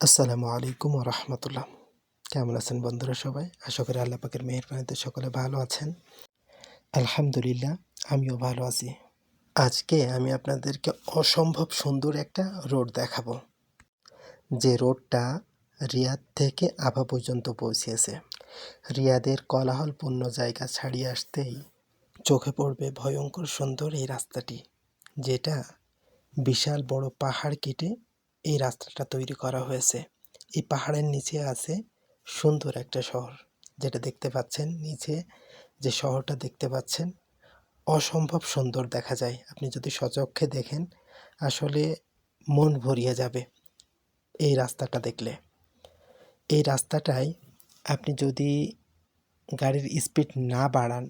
আসসালামু আলাইকুম ওয়া রাহমাতুল্লাহ। কেমন আছেন বন্ধুরা সবাই? আশা করি আল্লাহ পাকের মেহেরবানিতে সকলে ভালো আছেন। আলহামদুলিল্লাহ, আমিও ভালো আছি। আজকে আমি আপনাদেরকে অসম্ভব সুন্দর একটা রোড দেখাবো। যে রোডটা রিয়াদ থেকে আভা পর্যন্ত পৌঁছেছে। রিয়াদের কোলাহলপূর্ণ জায়গা ছাড়িয়ে আসতেই চোখে পড়বে ভয়ঙ্কর সুন্দর এই রাস্তাটি, যেটা বিশাল বড় পাহাড় কেটে এই রাস্তাটা তৈরি করা হয়েছে। এই পাহাড়ের নিচে আছে সুন্দর একটা শহর, যেটা দেখতে পাচ্ছেন। নিচে যে শহরটা দেখতে পাচ্ছেন অসম্ভব সুন্দর দেখা যায়। আপনি যদি সচক্ষে দেখেন আসলে মন ভরিয়ে যাবে এই রাস্তাটা দেখলে। এই রাস্তাটায় আপনি যদি গাড়ির স্পিড না বাড়ান,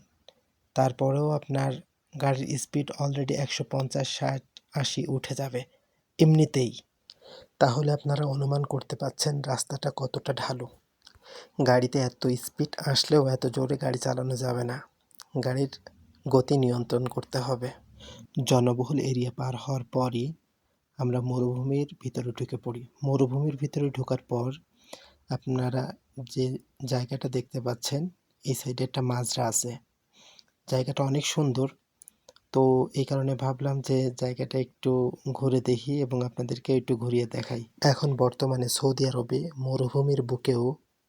তারপরেও আপনার গাড়ির স্পিড অলরেডি 150, 60, 80 উঠে যাবে এমনিতেই। তাহলে আপনারা অনুমান করতে পারছেন রাস্তাটা কতটা ঢালু। গাড়িতে এত স্পিড আসলেও এত জোরে গাড়ি চালানো যাবে না। গাড়ির গতি নিয়ন্ত্রণ করতে হবে। জনবহুল এরিয়া পার হওয়ার পরই আমরা মরুভূমির ভিতরে ঢুকে পড়ি। মরুভূমির ভিতরে ঢোকার পর আপনারা যে জায়গাটা দেখতে পাচ্ছেন, এই সাইডে একটা মাজরা আছে। জায়গাটা অনেক সুন্দর। তো এই কারণে ভাবলাম যে জায়গাটা একটু ঘুরে দেখি এবং আপনাদেরকে একটু ঘুরিয়ে দেখাই। এখন বর্তমানে সৌদি আরবে মরুভূমির বুকেও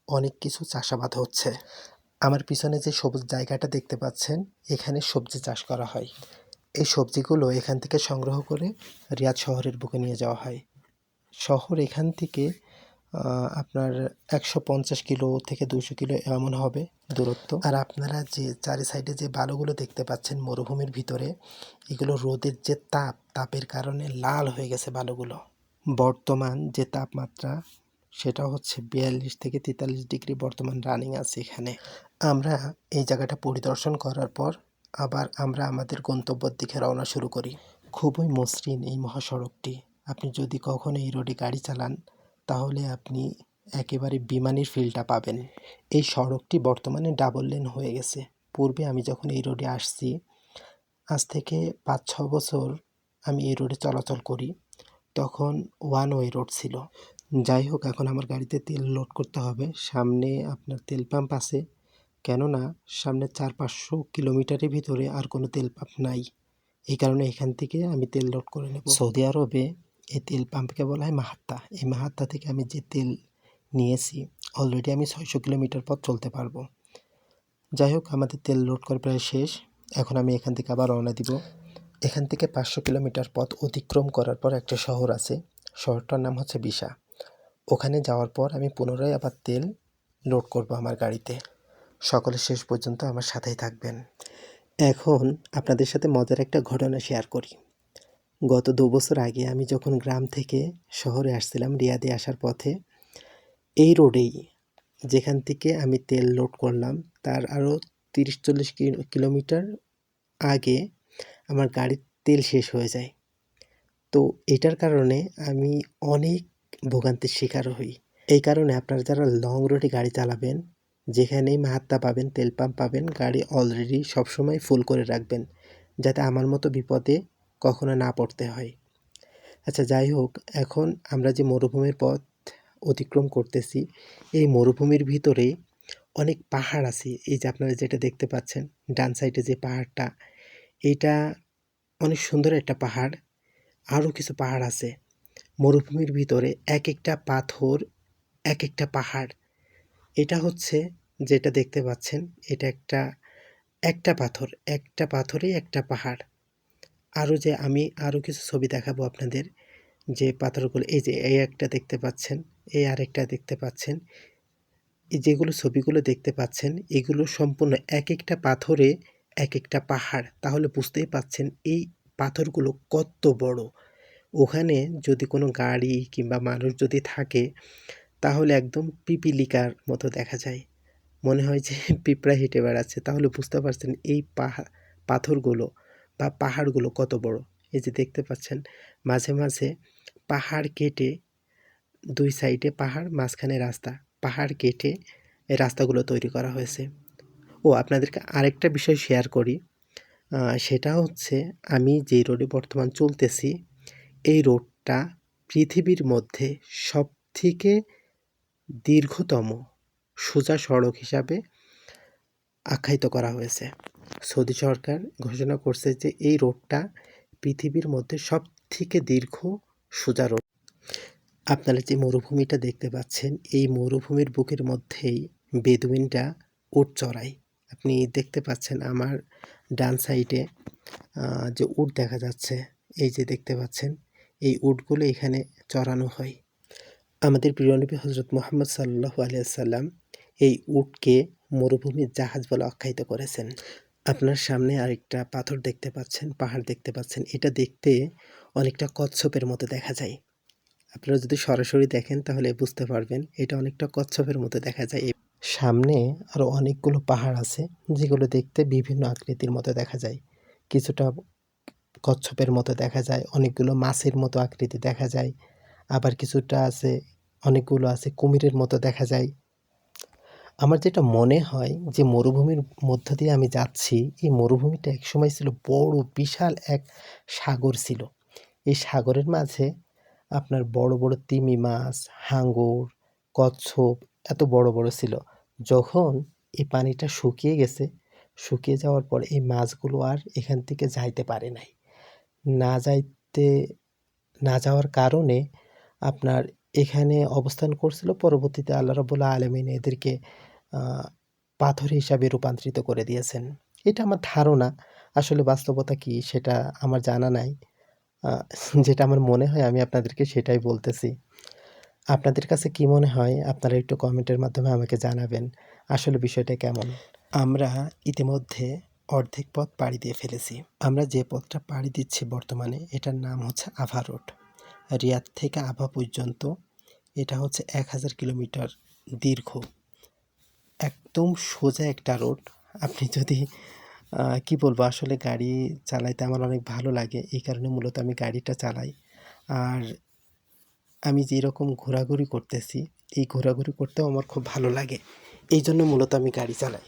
অনেক কিছু চাষাবাদ হচ্ছে। আমার পিছনে যে সবুজ জায়গাটা দেখতে পাচ্ছেন, এখানে সবজি চাষ করা হয়। এই সবজিগুলো এখান থেকে সংগ্রহ করে রিয়াদ শহরের বুকে নিয়ে যাওয়া হয়। শহর এখান থেকে আপনার 150 কিলো থেকে 200 কিলো এমন হবে দূরত্ব। আর আপনারা যে চারি সাইডে যে বালুগুলো দেখতে পাচ্ছেন মরুভূমির ভিতরে, এগুলো রোদের যে তাপের কারণে লাল হয়ে গেছে বালুগুলো। বর্তমান যে তাপমাত্রা সেটা হচ্ছে 42 থেকে 43 ডিগ্রি বর্তমান রানিং আছে এখানে। আমরা এই জায়গাটা পরিদর্শন করার পর আবার আমরা আমাদের গন্তব্যের দিকে রওনা শুরু করি। খুবই মসৃণ এই মহাসড়কটি। আপনি যদি কখনো এই রোডে গাড়ি চালান, তাহলে আপনি একেবারে বিমানের ফিলটা পাবেন। এই সড়কটি বর্তমানে ডাবল লেন হয়ে গেছে। পূর্বে আমি যখন এই রোডে আসছি, আজ থেকে 5-6 বছর আমি এই রোডে চলাচল করি, তখন ওয়ান ওয়ে রোড ছিল। যাই হোক, এখন আমার গাড়িতে তেল লোড করতে হবে। সামনে আপনার তেল পাম্প আছে, কেননা সামনে 400-500 কিলোমিটারের ভিতরে আর কোনো তেল পাম্প নাই। এই কারণে এখান থেকে আমি তেল লোড করে নেব। সৌদি আরবে এই তেল পাম্পকে বলা হয় মাহাত্তা। এই মাহাত্তা থেকে আমি যে তেল নিয়েছি, অলরেডি আমি 600 কিলোমিটার পথ চলতে পারবো। যাই হোক, আমাদের তেল লোড করা প্রায় শেষ। এখন আমি এখান থেকে আবার রওনা দিব। এখান থেকে 500 কিলোমিটার পথ অতিক্রম করার পর একটা শহর আছে। শহরটার নাম হচ্ছে বিশা। ওখানে যাওয়ার পর আমি পুনরায় আবার তেল লোড করব আমার গাড়িতে। সকলে শেষ পর্যন্ত আমার সাথেই থাকবেন। এখন আপনাদের সাথে মজার একটা ঘটনা শেয়ার করি। গত 2 বছর আগে আমি যখন গ্রাম থেকে শহরে আসছিলাম, রিয়াদে আসার পথে এই রোডেই, যেখান থেকে আমি তেল লোড করলাম, তার আরও 30-40 কিলোমিটার আগে আমার গাড়ির তেল শেষ হয়ে যায়। তো এটার কারণে আমি অনেক ভোগান্তির শিকার হই। এই কারণে আপনারা যারা লং রুটে গাড়ি চালাবেন, যেখানেই মাহাত্তা পাবেন, তেল পাম্প পাবেন, গাড়ি অলরেডি সবসময় ফুল করে রাখবেন, যাতে আমার মতো বিপদে কখনো না পড়তে হয়। আচ্ছা, যাই হোক, এখন আমরা যে মরুভূমির পথ অতিক্রম করতেছি, এই মরুভূমির ভিতরে অনেক পাহাড় আছে। এই যে আপনারা যেটা দেখতে পাচ্ছেন ডান সাইডে যে পাহাড়টা, এইটা অনেক সুন্দর একটা পাহাড়। আরও কিছু পাহাড় আছে মরুভূমির ভিতরে, এক একটা পাথর, এক একটা পাহাড়। এটা হচ্ছে যেটা দেখতে পাচ্ছেন, এটা একটা পাথর, একটা পাথরেই একটা পাহাড়। আমি আরও কিছু ছবি দেখাবো আপনাদের, যে পাথরগুলো, এই যে এই একটা দেখতে পাচ্ছেন, এই আরেকটা দেখতে পাচ্ছেন, এই যেগুলো ছবিগুলো দেখতে পাচ্ছেন, এগুলো সম্পূর্ণ এক একটা পাথরে এক একটা পাহাড়। তাহলে বুঝতেই পাচ্ছেন এই পাথরগুলো কত বড়। ওখানে যদি কোনো গাড়ি কিংবা মানুষ যদি থাকে, তাহলে একদম পিপিলিকার মতো দেখা যায়, মনে হয় যে পিঁপড়া হেঁটে বেড়াচ্ছে। তাহলে বুঝতে পারছেন এই পাথরগুলো বা পাহাড়গুলো কত বড়। এই যে দেখতে পাচ্ছেন মাঝে মাঝে পাহাড় কেটে, দুই সাইডে পাহাড়, মাঝখানে রাস্তা, পাহাড় কেটে এই রাস্তাগুলো তৈরি করা হয়েছে। আপনাদেরকে আরেকটা বিষয় শেয়ার করি। সেটা হচ্ছে, আমি যে রোডে বর্তমান চলতেছি, এই রোডটা পৃথিবীর মধ্যে সব থেকে দীর্ঘতম সোজা সড়ক হিসাবে আখ্যায়িত করা হয়েছে। সৌদি সরকার ঘোষণা করছে যে এই রোডটা পৃথিবীর মধ্যে সবথেকে দীর্ঘ সোজা রোড। আপনারা যে মরুভূমিটা দেখতে পাচ্ছেন, এই মরুভূমির বুকের মধ্যেই বেদুইনরা উট চড়ায়। আপনি দেখতে পাচ্ছেন আমার ডান সাইডে যে উট দেখা যাচ্ছে, এই যে দেখতে পাচ্ছেন, এই উটগুলো এখানে চড়ানো হয়। আমাদের প্রিয় নবী হযরত মুহাম্মদ সাল্লাল্লাহু আলাইহি ওয়াসাল্লাম এই উটকে মরুভূমির জাহাজ বলে আখ্যায়িত করেছেন। আপনার সামনে আরেকটা পাথর দেখতে পাচ্ছেন, পাহাড় দেখতে পাচ্ছেন। এটা দেখতে অনেকটা কচ্ছপের মতো দেখা যায়। আপনারা যদি সরাসরি দেখেন তাহলে বুঝতে পারবেন এটা অনেকটা কচ্ছপের মতো দেখা যায়। সামনে আরও অনেকগুলো পাহাড় আছে যেগুলো দেখতে বিভিন্ন আকৃতির মতো দেখা যায়। কিছুটা কচ্ছপের মতো দেখা যায়, অনেকগুলো মাছের মতো আকৃতি দেখা যায়, আবার কিছুটা আছে, অনেকগুলো আছে কুমিরের মতো দেখা যায়। আমার যেটা মনে হয় যে মরুভূমির মধ্য দিয়ে আমি যাচ্ছি, এই মরুভূমিটা একসময় ছিল বড় বিশাল এক সাগর ছিল। এই সাগরের মাঝে আপনার বড় বড় তিমি মাছ, হাঙ্গর, কচ্ছপ এত বড় বড় ছিল। যখন এই পানিটা শুকিয়ে গেছে, শুকিয়ে যাওয়ার পর এই মাছগুলো আর এখান থেকে যাইতে পারে নাই। না যাইতে না যাওয়ার কারণে আপনার এখানে অবস্থান করছিল। পরবর্তীতে আল্লাহ রাব্বুল আলামিন এদেরকে পাথর হিসাবে রূপান্তরিত করে দিয়েছেন। এটা আমার ধারণা। আসলে বাস্তবতা কী সেটা আমার জানা নাই। আ যেটা আমার মনে হয় আমি আপনাদেরকে সেটাই বলতেছি। আপনাদের কাছে কি মনে হয়? আপনারা একটু কমেন্টের মাধ্যমে আমাকে জানাবেন। আসলে বিষয়টা কেমন? আমরা ইতিমধ্যে অর্ধেক পথ পাড়ি দিয়ে ফেলেছি। আমরা যে পথটা পাড়ি দিচ্ছি বর্তমানে এটার নাম হচ্ছে আভা রোড। রিয়াদ থেকে আভা পর্যন্ত এটা হচ্ছে ১,০০০ কিলোমিটার দীর্ঘ। একদম সোজা একটা রোড। আপনি যদি কি বলবো, আসলে গাড়ি চালাইতে আমার অনেক ভালো লাগে। এই কারণে মূলত আমি গাড়িটা চালাই। আর আমি যেরকম ঘোরাঘুরি করতেছি, এই ঘোরাঘুরি করতেও আমার খুব ভালো লাগে। এইজন্য মূলত আমি গাড়ি চালাই।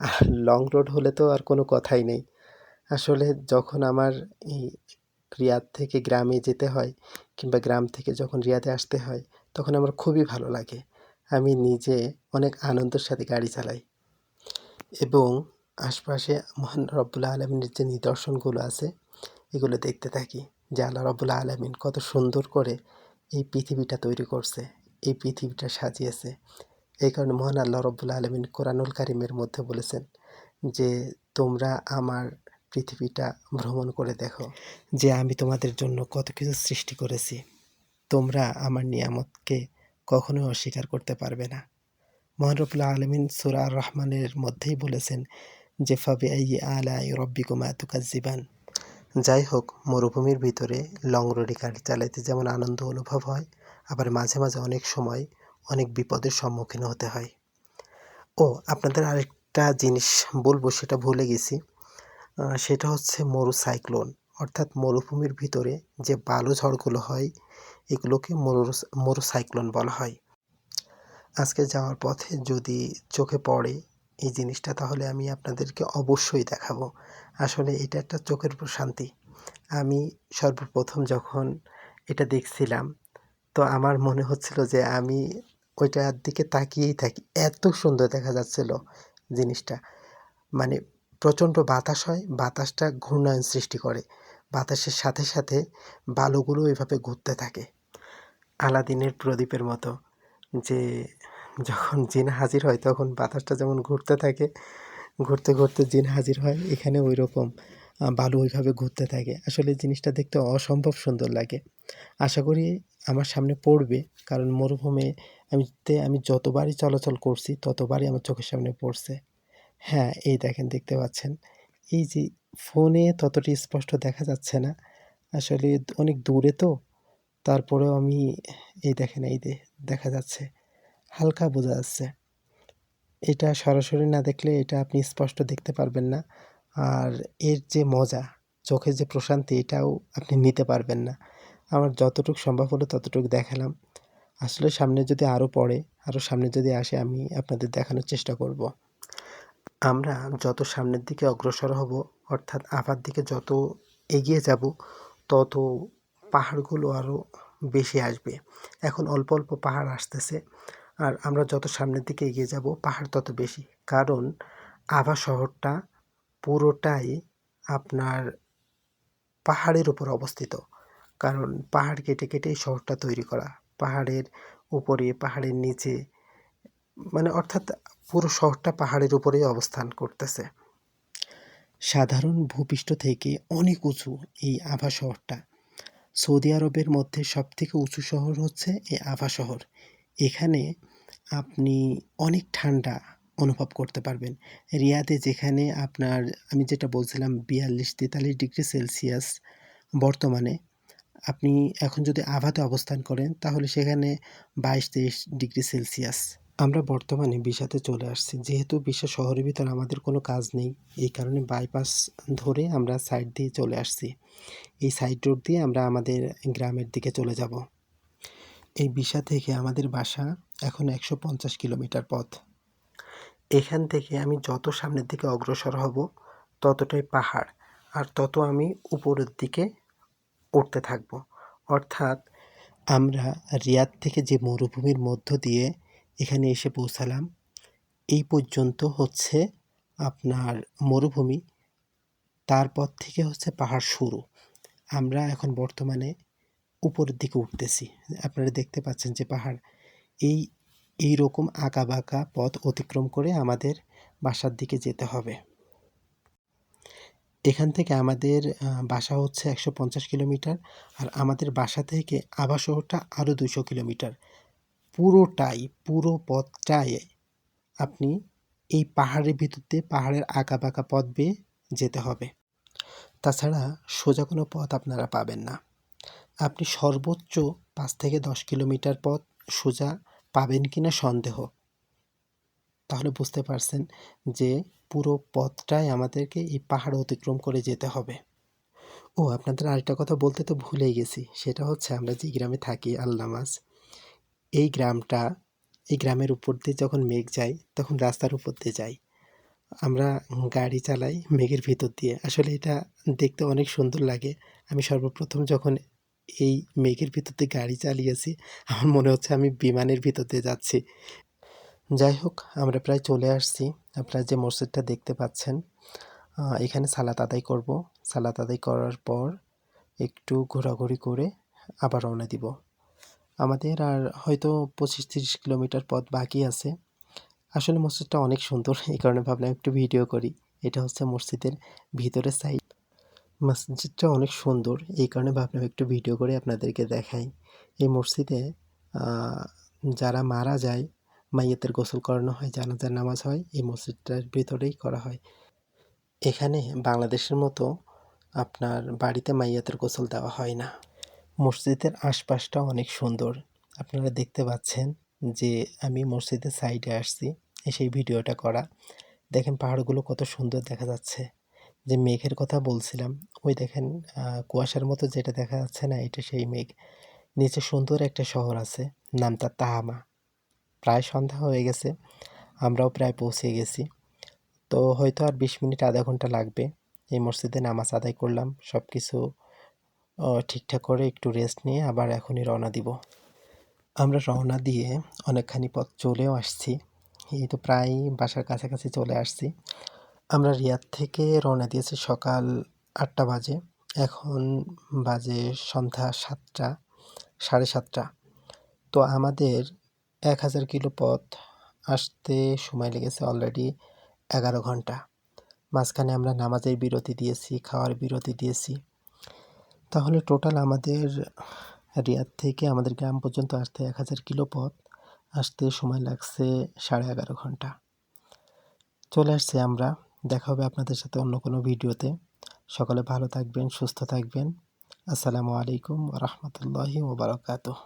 আর লং রোড হলে তো আর কোনো কথাই নেই। আসলে যখন আমার এই রিয়াদ থেকে গ্রামে যেতে হয় কিংবা গ্রাম থেকে যখন রিয়াদে আসতে হয়, তখন আমার খুবই ভালো লাগে। আমি নিজে অনেক আনন্দের সাথে গাড়ি চালাই এবং আশপাশে মহান রব্বুল আলামিনের যে নিদর্শনগুলো আছে এগুলো দেখতে থাকি যে আল্লাহ রব্বুল আলামিন কত সুন্দর করে এই পৃথিবীটা তৈরি করছে, এই পৃথিবীটা সাজিয়েছে। এই কারণে মহান আল্লাহ রব্বুল আলামিন কোরআনুল কারিমের মধ্যে বলেছেন যে তোমরা আমার পৃথিবীটা ভ্রমণ করে দেখো যে আমি তোমাদের জন্য কত কিছু সৃষ্টি করেছি। তোমরা আমার নিয়ামতকে কখনোই অস্বীকার করতে পারবে না। মহান রব্বুল আলামিন সূরা আর রহমানের মধ্যেই বলেছেন যে ফাবিআইয়ি আলাই রব্বিকুমা তুকাজ্জিবান। যাই হোক, মরুভূমির ভিতরে লং রোডে গাড়ি চালাতে যেমন আনন্দ অনুভব হয়, আবার মাঝে মাঝে অনেক সময় অনেক বিপদের সম্মুখীন হতে হয়। ও আপনাদের আরেকটা জিনিস বলবো, সেটা ভুলে গেছি। সেটা হচ্ছে মরুসাইক্লোন, অর্থাৎ মরুভূমির ভিতরে যে বালু ঝড়গুলো হয় এগুলোকে মরুসাইক্লোন বলা হয়। আজকে যাওয়ার পথে যদি চোখে পড়ে এই জিনিসটা তাহলে আমি আপনাদেরকে অবশ্যই দেখাবো। আসলে এটা একটা চোখের প্রশান্তি। আমি সর্বপ্রথম যখন এটা দেখছিলাম তো আমার মনে হচ্ছিল যে আমি ওইটার দিকে তাকিয়েই থাকি। এত সুন্দর দেখা যাচ্ছিল জিনিসটা। মানে প্রচণ্ড বাতাস হয়, বাতাসটা ঘূর্ণায়ন সৃষ্টি করে। বাতাসের সাথে সাথে বালুগুলো এভাবে ঘুরতে থাকে আলাদিনের প্রদীপের মতো। যে যখন জিন হাজির হয় তখন বাতাসটা যেমন ঘুরতে থাকে, ঘুরতে ঘুরতে জিন হাজির হয়, এখানে ওই রকম বালু ওইভাবে ঘুরতে থাকে। আসলে জিনিসটা দেখতে অসম্ভব সুন্দর লাগে। আশা করি আমার সামনে পড়বে, কারণ মরুভূমিতে আমি যতবারই চলাচল করছি ততবারই আমার চোখের সামনে পড়ছে। হ্যাঁ, এই দেখেন, দেখতে পাচ্ছেন। এই যে ফোনে ততটি স্পষ্ট দেখা যাচ্ছে না, আসলে অনেক দূরে তো, তারপরেও আমি এই দেখেন, এই দেখা যাচ্ছে, হালকা বোঝা যাচ্ছে। এটা সরাসরি না দেখলে এটা আপনি স্পষ্ট দেখতে পারবেন না। আর এর যে মজা, চোখের যে প্রশান্তি, এটাও আপনি নিতে পারবেন না। আমার যতটুকু সম্ভব হলো ততটুকু দেখালাম। আসলে সামনে যদি আরও পড়ে, আরও সামনে যদি আসে আমি আপনাদের দেখানোর চেষ্টা করব। আমরা যত সামনের দিকে অগ্রসর হব, অর্থাৎ আভার দিকে যত এগিয়ে যাব, তত পাহাড়গুলো আরও বেশি আসবে। এখন অল্প অল্প পাহাড় আসতেছে, আর আমরা যত সামনের দিকে এগিয়ে যাব পাহাড় তত বেশি। কারণ আভা শহরটা পুরোটাই আপনার পাহাড়ের উপর অবস্থিত। কারণ পাহাড় কেটে কেটে এই শহরটা তৈরি করা। পাহাড়ের উপরে, পাহাড়ের নিচে, মানে অর্থাৎ পুরো শহরটা পাহাড়ের উপরেই অবস্থান করতেছে। সাধারণ ভূপৃষ্ঠ থেকে অনেক উঁচু এই আভা শহরটা। সৌদি আরবের মধ্যে সবথেকে উঁচু শহর হচ্ছে এই আভা শহর। এখানে আপনি অনেক ঠান্ডা অনুভব করতে পারবেন। রিয়াদে যেখানে আপনার, আমি যেটা বলছিলাম ৪২-৪৩ ডিগ্রি সেলসিয়াস বর্তমানে, আপনি এখন যদি আভাতে অবস্থান করেন তাহলে সেখানে ২২-২৩ ডিগ্রি সেলসিয়াস। আমরা বর্তমানে বিশাতে চলে আসছি। যেহেতু বিশা শহরের ভিতর আমাদের কোনো কাজ নেই, এই কারণে বাইপাস ধরে আমরা সাইড দিয়ে চলে আসছি। এই সাইড রোড দিয়ে আমরা আমাদের গ্রামের দিকে চলে যাব। এই বিশা থেকে আমাদের বাসা এখন ১৫০ কিলোমিটার পথ। এখান থেকে আমি যত সামনের দিকে অগ্রসর হব ততটাই পাহাড়, আর তত আমি উপরের দিকে উঠতে থাকব। অর্থাৎ আমরা রিয়াদ থেকে যে মরুভূমির মধ্য দিয়ে এখানে এসে পৌঁছালাম, এই পর্যন্ত হচ্ছে আপনার মরুভূমি, তারপর থেকে হচ্ছে পাহাড় শুরু। আমরা এখন বর্তমানে উপরের দিকে উঠতেছি। আপনারা দেখতে পাচ্ছেন যে পাহাড় এই রকম আঁকাবাঁকা পথ অতিক্রম করে আমাদের বাসার দিকে যেতে হবে। এখান থেকে আমাদের বাসা হচ্ছে ১৫০ কিলোমিটার, আর আমাদের বাসা থেকে আভা শহরটা আরও ২০০ কিলোমিটার। পুরো পথটাই আপনি এই পাহাড়ের ভিতর দিয়ে, পাহাড়ের আঁকাবাঁকা পথ বেয়ে যেতে হবে। তাছাড়া সোজা কোনো পথ আপনারা পাবেন না। আপনি সর্বোচ্চ ৫ থেকে ১০ কিলোমিটার পথ সোজা পাবেন কিনা সন্দেহ। তাহলে বুঝতে পারছেন যে পুরো পথটাই আমাদেরকে এই পাহাড় অতিক্রম করে যেতে হবে। ও, আপনাদের আরেকটা কথা বলতে তো ভুলেই গেছি। সেটা হচ্ছে আমরা যে গ্রামে থাকি আল-নামাজ, এই গ্রামের উপর দিয়ে যখন মেঘ যায় তখন রাস্তার উপর দিয়ে যায়। আমরা গাড়ি চালাই মেঘের ভিতর দিয়ে। আসলে এটা দেখতে অনেক সুন্দর লাগে। আমি সর্বপ্রথম যখন এই মেঘের ভিতর দিয়ে গাড়ি চালিয়েছি, আমার মনে হচ্ছে আমি বিমানের ভিতর দিয়ে যাচ্ছি। যাই হোক, আমরা প্রায় চলে আসছি। আপনারা যে মসজিদটা দেখতে পাচ্ছেন, এখানে সালাত আদায় করব। সালাত আদায় করার পর একটু ঘোরাঘুরি করে আবার রওনা দিব। আমাদের আর হয়তো ২৫-৩০ কিলোমিটার পথ বাকি আছে। আসলে মসজিদটা অনেক সুন্দর, এই কারণে ভাবলাম একটু ভিডিও করি। এটা হচ্ছে মসজিদের ভিতরের সাইড। মসজিদটা অনেক সুন্দর, এই কারণে ভাবলাম একটু ভিডিও করে আপনাদেরকে দেখাই। এই মসজিদে যারা মারা যায়, মাইয়াতের গোসল করানো হয়, জানাজার নামাজ হয়, এই মসজিদটার ভিতরেই করা হয়। এখানে বাংলাদেশের মতো আপনার বাড়িতে মাইয়াতের গোসল দেওয়া হয় না। মসজিদের আশপাশটা অনেক সুন্দর। আপনারা দেখতে পাচ্ছেন যে আমি মসজিদের সাইডে আসছি, সেই ভিডিওটা করা। দেখেন পাহাড়গুলো কত সুন্দর দেখা যাচ্ছে। যে মেঘের কথা বলছিলাম, ওই দেখেন কুয়াশার মতো যেটা দেখা যাচ্ছে না, এটা সেই মেঘ। নিচে সুন্দর একটা শহর আছে, নাম তার তাহামা। প্রায় সন্ধ্যা হয়ে গেছে, আমরাও প্রায় পৌঁছে গেছি। তো হয়তো আর ২০ মিনিট, আধা ঘন্টা লাগবে। এই মসজিদে নামাজ আদায় করলাম, সব কিছু ঠিকঠাক করে একটু রেস্ট নিয়ে আবার এখনই রওনা দিব। আমরা রওনা দিয়ে অনেকখানি পথ চলেও আসছি। এই তো প্রায় বাসার কাছাকাছি চলে আসছি। আমরা রিয়াদ থেকে রওনা দিয়েছি সকাল ৮টা বাজে। এখন বাজে সন্ধ্যা ৭টা, ৭:৩০। তো আমাদের ১,০০০ কিলো পথ আসতে সময় লেগেছে অলরেডি ১১ ঘন্টা। মাঝখানে আমরা নামাজের বিরতি দিয়েছি, খাওয়ার বিরতি দিয়েছি। তাহলে টোটাল আমাদের রিয়াদ থেকে আমাদের গ্রাম পর্যন্ত আসতে ১,০০০ কিলো পথ আসতে সময় লাগছে ১১.৫ ঘন্টা। চলে আসছি আমরা। দেখা হবে আপনাদের সাথে অন্য কোনো ভিডিওতে। সকলে ভালো থাকবেন, সুস্থ থাকবেন। আসসালামু আলাইকুম ওয়া রাহমাতুল্লাহি ওয়া বারাকাতুহু।